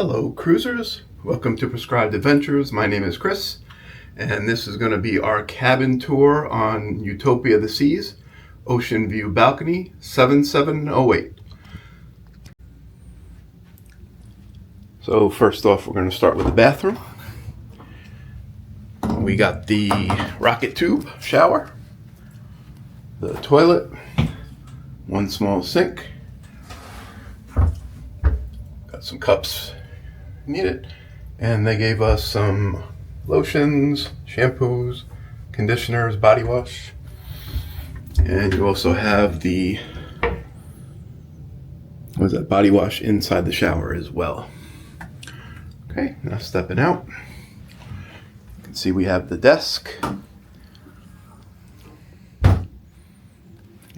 Hello cruisers, welcome to Prescribed Adventures. My name is Chris and this is going to be our cabin tour on Utopia the Seas, Ocean View Balcony 7708. So first off we're going to start with the bathroom. We got the rocket tube shower, the toilet, one small sink, got some cups needed, and they gave us some lotions, shampoos, conditioners, body wash, and you also have the body wash inside the shower as well. Okay, now stepping out, you can see we have the desk,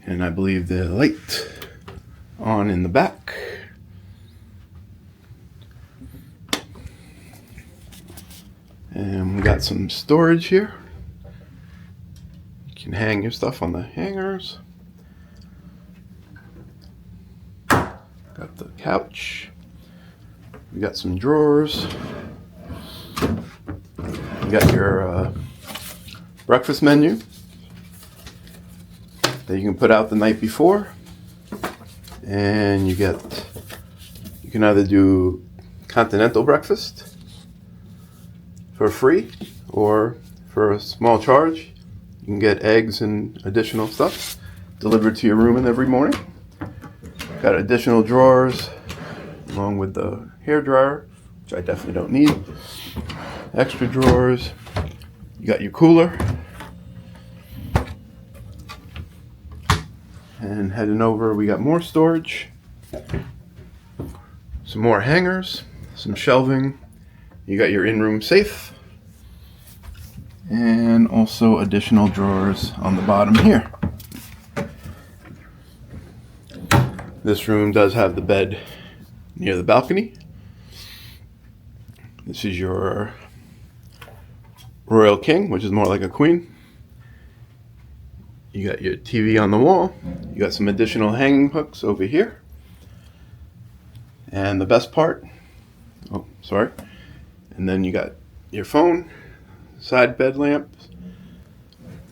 and I believe the light on in the back. And we got some storage here. You can hang your stuff on the hangers. Got the couch. We got some drawers. You got your breakfast menu that you can put out the night before. And you can either do continental breakfast for free, or for a small charge, you can get eggs and additional stuff delivered to your room every morning. Got additional drawers along with the hair dryer, which I definitely don't need. Extra drawers. You got your cooler. And heading over, we got more storage, some more hangers, some shelving. You got your in-room safe, and also additional drawers on the bottom here. This room does have the bed near the balcony. This is your Royal King, which is more like a queen. You got your TV on the wall. You got some additional hanging hooks over here. And the best part, and then you got your phone, side bed lamps.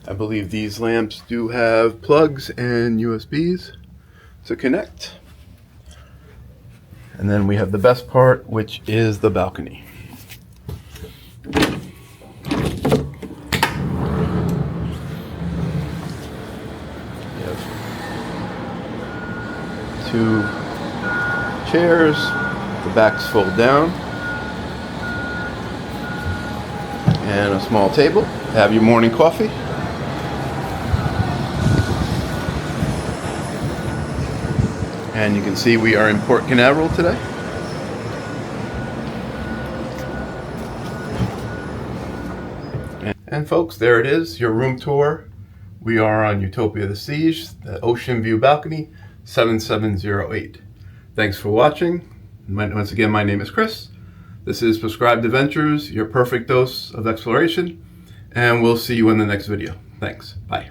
I believe these lamps do have plugs and USBs to connect. And then we have the best part, which is the balcony. You have 2 chairs, the backs fold down, and a small table. Have your morning coffee. And you can see we are in Port Canaveral today. And folks, there it is, your room tour. We are on Utopia the Seas, the Ocean View Balcony 7708. Thanks for watching. Once again, my name is Chris. This is Prescribed Adventures, your perfect dose of exploration, and we'll see you in the next video. Thanks. Bye.